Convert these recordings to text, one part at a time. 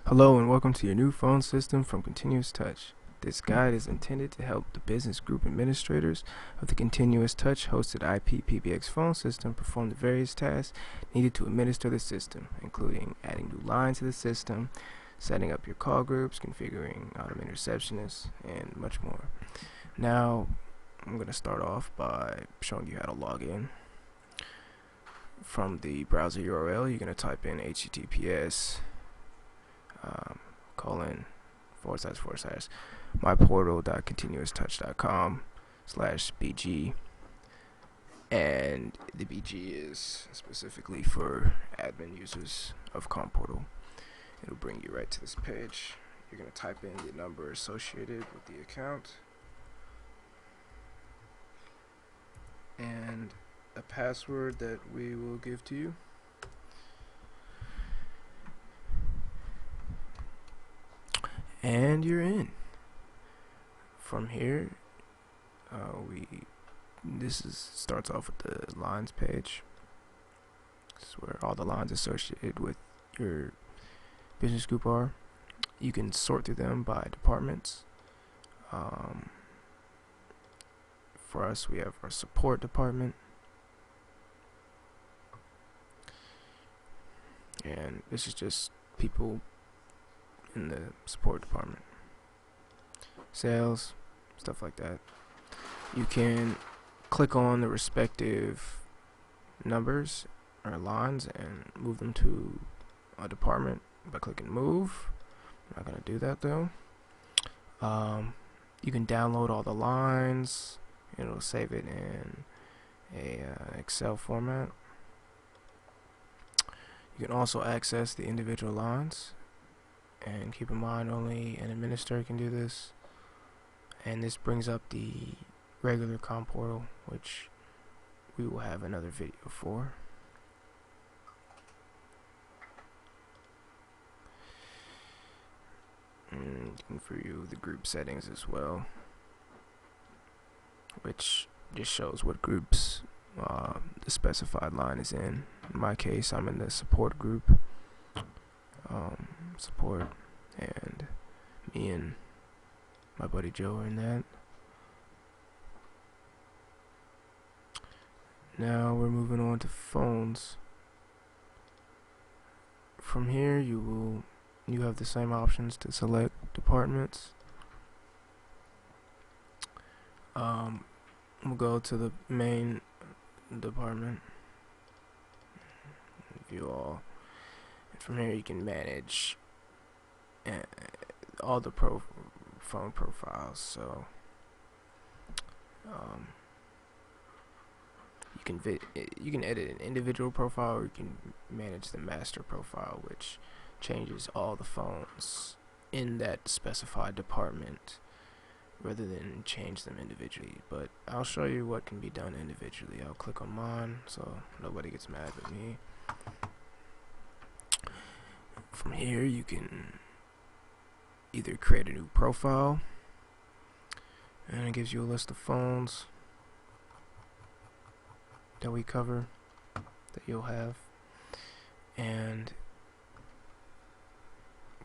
Hello and welcome to your new phone system from Continuous Touch. This guide is intended to help the business group administrators of the Continuous Touch hosted IP PBX phone system perform the various tasks needed to administer the system, including adding new lines to the system, setting up your call groups, configuring automated receptionists, and much more. Now, I'm going to start off by showing you how to log in. From the browser URL, you're going to type in https myportal.continuoustouch.com/bg, and the BG is specifically for admin users of Commportal. It'll bring you right to this page. You're going to type in the number associated with the account and a password that we will give to you. And you're in. From here, starts off with the lines page. This is where all the lines associated with your business group are. You can sort through them by departments. For us, we have our support department, and this is just people in the support department. Sales, stuff like that. You can click on the respective numbers or lines and move them to a department by clicking move. I'm not going to do that though. You can download all the lines. It'll save it in a Excel format. You can also access the individual lines, and keep in mind only an administrator can do this. And this brings up the regular Commportal, which we will have another video for. And you can view the group settings as well, which just shows what groups the specified line is in. In my case, I'm in the support group. Support, and me and my buddy Joe are in that. Now we're moving on to phones. From here, you have the same options to select departments. We'll go to the main department, view all, and from here you can manage all the phone profiles. So you can edit an individual profile, or you can manage the master profile, which changes all the phones in that specified department rather than change them individually. But I'll show you what can be done individually. I'll click on mine so nobody gets mad at me. From here you can either create a new profile, and it gives you a list of phones that we cover that you'll have, and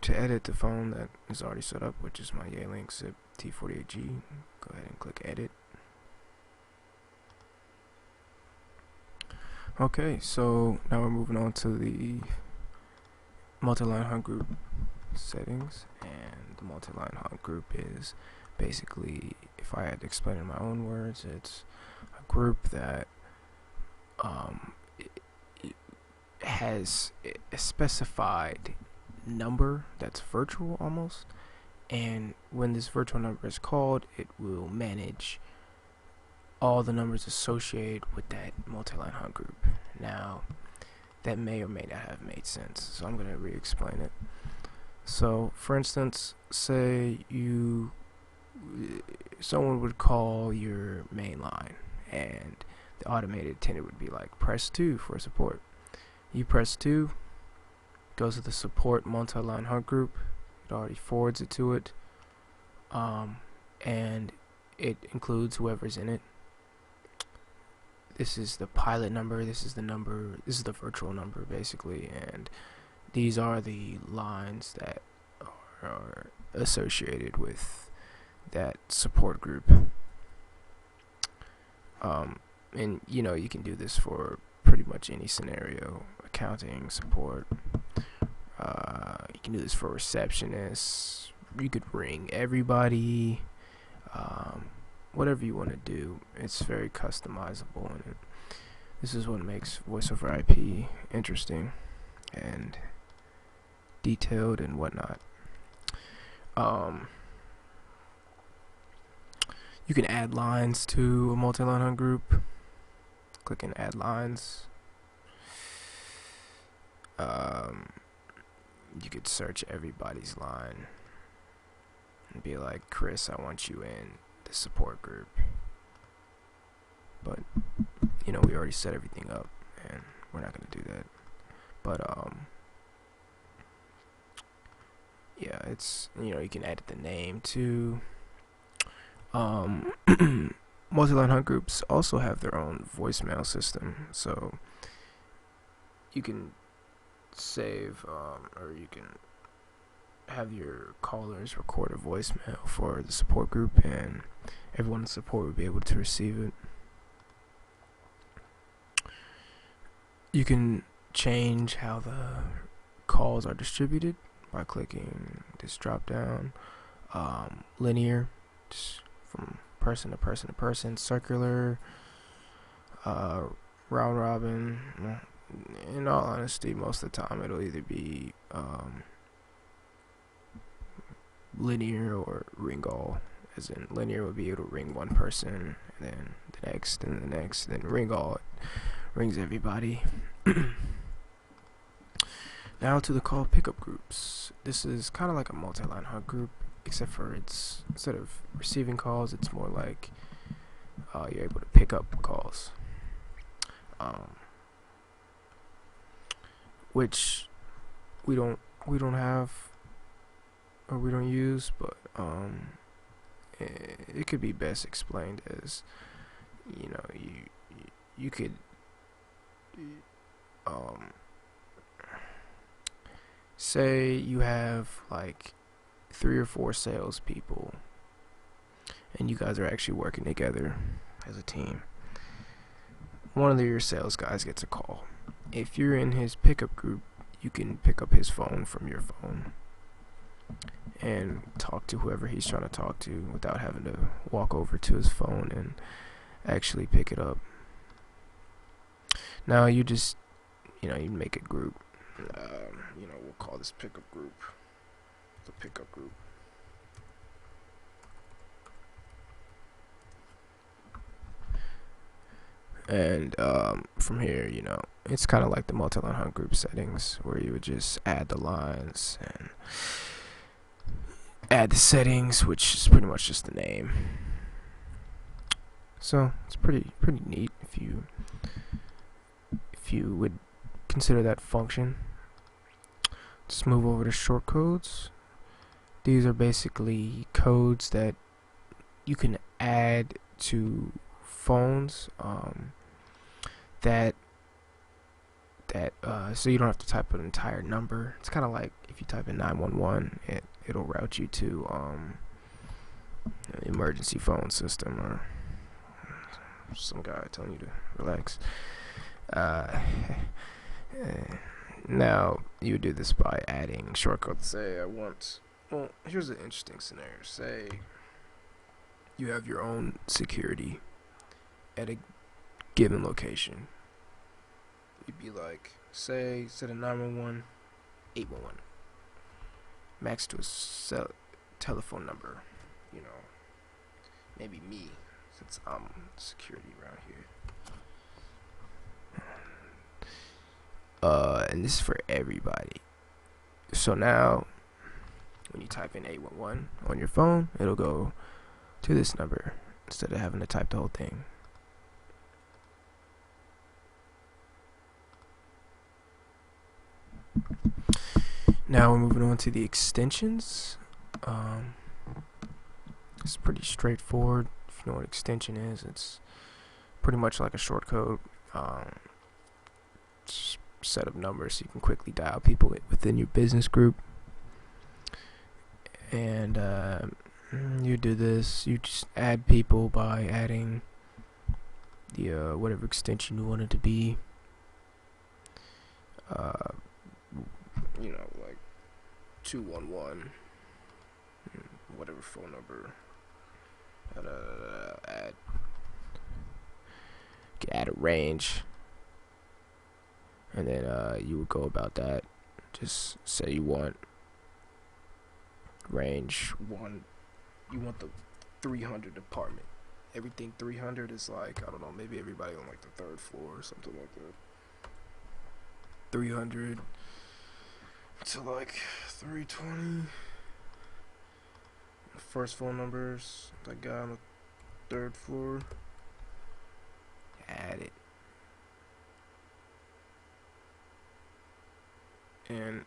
to edit the phone that is already set up, which is my Yealink Zip T48G, go ahead and click edit. Okay, so now we're moving on to the MultiLine Hug Group settings, and the MultiLine Hug Group is basically, if I had to explain it in my own words, it's a group that it has a specified number that's virtual almost, and when this virtual number is called, it will manage all the numbers associated with that MultiLine Hug Group. Now, that may or may not have made sense, so I'm going to re-explain it. So, for instance, say someone would call your main line, and the automated attendant would be like, press 2 for support. You press 2, goes to the support MultiLine Hug Group. It already forwards it to it, and it includes whoever's in it. This is the pilot number, this is the virtual number basically, and These are the lines that are associated with that support group. And you can do this for pretty much any scenario: accounting, support. You can do this for receptionists. You could ring everybody. Whatever you want to do, it's very customizable, and this is what makes voice over IP interesting and detailed and whatnot. You can add lines to a MultiLine Hug group. Clicking add lines. You could search everybody's line and be like, Chris, I want you in the support group. But we already set everything up, and we're not gonna do that. But yeah, it's you can edit the name too. MultiLine Hug Groups also have their own voicemail system, so you can save or you can have your callers record a voicemail for the support group, and everyone in support will be able to receive it. You can change how the calls are distributed by clicking this drop down. Linear, just from person to person to person. Circular, round robin. In all honesty, most of the time it'll either be linear or ring all. As in, linear would be able to ring one person, and then the next, and the next, and then ring all. It rings everybody. Now to the call pickup groups. This is kind of like a MultiLine Hug group, except for it's instead of receiving calls, it's more like you're able to pick up calls, which we don't have, or we don't use, but it could be best explained as you could say you have like 3 or 4 salespeople, and you guys are actually working together as a team. One of your sales guys gets a call. If you're in his pickup group, you can pick up his phone from your phone and talk to whoever he's trying to talk to without having to walk over to his phone and actually pick it up. Now you just you make a group. We'll call this pickup group the pickup group. And from here, it's kind of like the MultiLine Hug group settings, where you would just add the lines and add the settings, which is pretty much just the name. So it's pretty neat if you would consider that function. Let's move over to shortcodes. These are basically codes that you can add to phones so you don't have to type an entire number. It's kind of like if you type in 911, it'll route you to an emergency phone system, or some guy telling you to relax. Now you would do this by adding shortcodes. Say here's an interesting scenario. Say you have your own security at a given location. You'd be like, say, instead of 911, 811. Max to a telephone number. Maybe me, since I'm security around here. And this is for everybody. So now, when you type in 811 on your phone, it'll go to this number instead of having to type the whole thing. Now we're moving on to the extensions. It's pretty straightforward. If you know what extension is, it's pretty much like a shortcode. It's set of numbers so you can quickly dial people within your business group. And you do this, you just add people by adding the whatever extension you want it to be. Like 211, whatever phone number. Add a range, and then you would go about that. Just say you want range 1, you want the 300 apartment. Everything 300 is like, I don't know, maybe everybody on like the 3rd floor or something like that. 300 to like 320. First phone numbers, that guy on the 3rd floor. Add it. And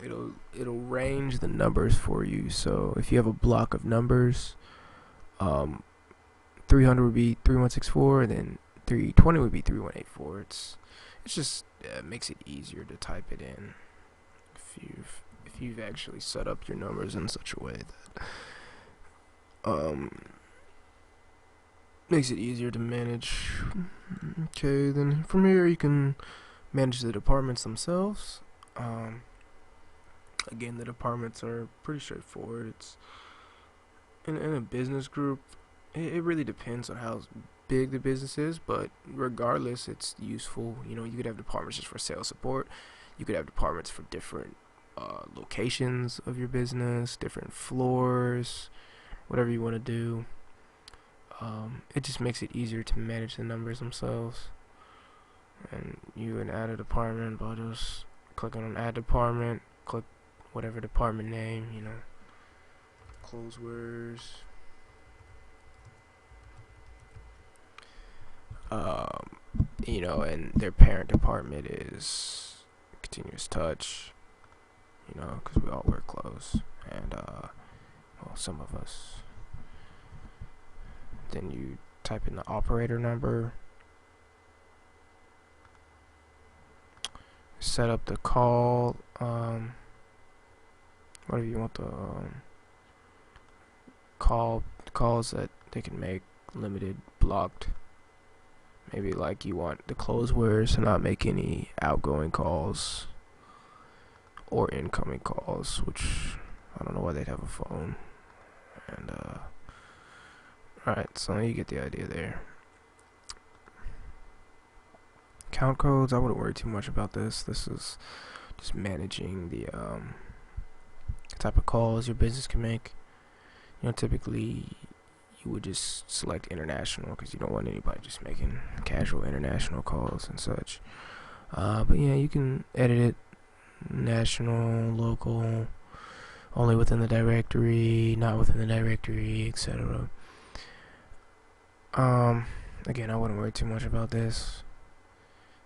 it'll range the numbers for you. So if you have a block of numbers, 300 would be 3164, and then 320 would be 3184. It's just makes it easier to type it in if you've actually set up your numbers in such a way that makes it easier to manage. Okay, then from here you can manage the departments themselves. Again, the departments are pretty straightforward. It's in a business group. It really depends on how big the business is, but regardless, it's useful. You could have departments just for sales support. You could have departments for different locations of your business, different floors, whatever you want to do. It just makes it easier to manage the numbers themselves. And you would add a department by just clicking on add department, click whatever department name, close words. And their parent department is continuous touch, because we all wear clothes, and some of us. Then you type in the operator number, set up the call, whatever you want the calls that they can make, limited, blocked. Maybe like you want the close words to not make any outgoing calls or incoming calls, which I don't know why they'd have a phone. And alright, so you get the idea there. Count codes, I wouldn't worry too much about this. This is just managing the type of calls your business can make. Typically you would just select international because you don't want anybody just making casual international calls and such. But yeah, you can edit it, national, local, only within the directory, not within the directory, etc. Again, I wouldn't worry too much about this.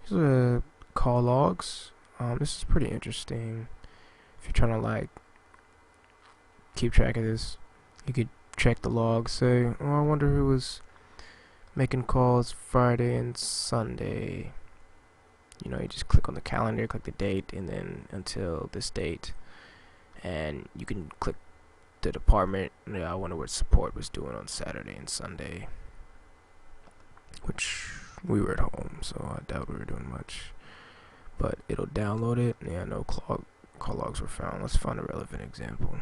These are call logs. This is pretty interesting. If you're trying to keep track of this, you could check the logs, say, I wonder who was making calls Friday and Sunday. You just click on the calendar, click the date, and then until this date, and you can click the department. I wonder what support was doing on Saturday and Sunday, which we were at home, so I doubt we were doing much, but it'll download it. No call logs were found. Let's find a relevant example.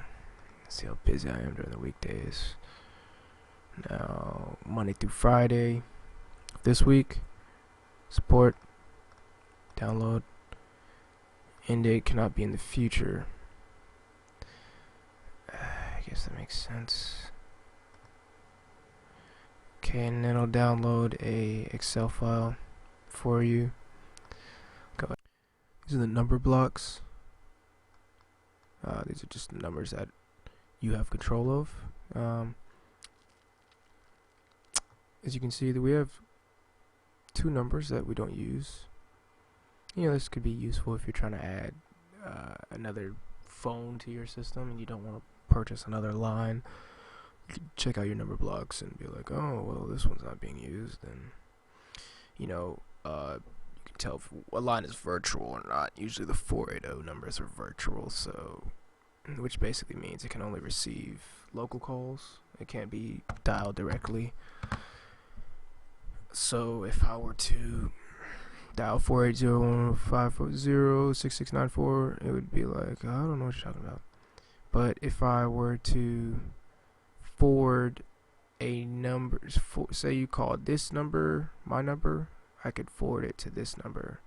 See how busy I am during the weekdays. Now, Monday through Friday this week, support, download, end date cannot be in the future. I guess that makes sense. Okay, and then it'll download a Excel file for you. Go ahead. These are the number blocks. These are just the numbers that you have control of. As you can see, that we have 2 numbers that we don't use. This could be useful if you're trying to add another phone to your system and you don't want to purchase another line. You could check out your number blocks and be like, oh, well, this one's not being used, and you can tell if a line is virtual or not. Usually the 480 numbers are virtual, so which basically means it can only receive local calls. It can't be dialed directly. So if I were to dial 480-540-6694, it would be like, I don't know what you're talking about. But if I were to forward a number, say you called this number, my number, I could forward it to this number,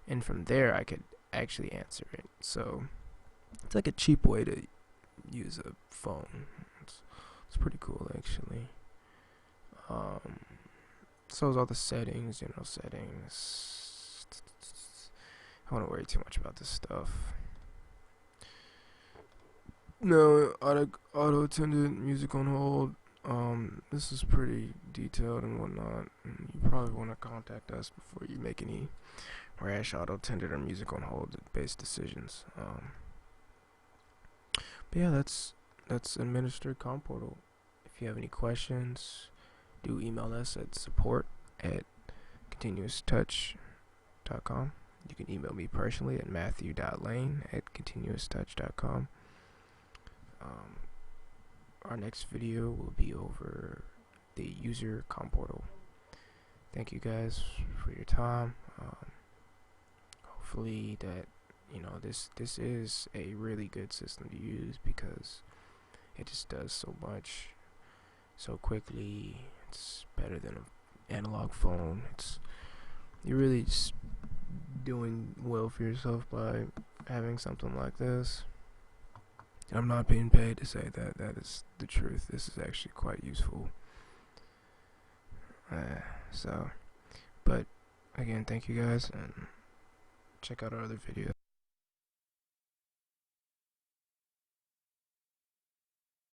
and from there I could actually answer it. So it's like a cheap way to use a phone. It's pretty cool, actually. So is all the settings, general settings. I don't worry too much about this stuff. No, auto attendant, music on hold. This is pretty detailed and whatnot. You probably want to contact us before you make any rash auto attendant or music on hold based decisions. But yeah, that's Administer Commportal. If you have any questions, do email us at support@continuoustouch.com. You can email me personally at matthew.lane@continuoustouch.com. Our next video will be over the user Commportal. Thank you guys for your time. Hopefully that this is a really good system to use because it just does so much so quickly. It's better than an analog phone. You're really just doing well for yourself by having something like this. I'm not being paid to say that. That is the truth. This is actually quite useful. But again, thank you guys, and check out our other videos.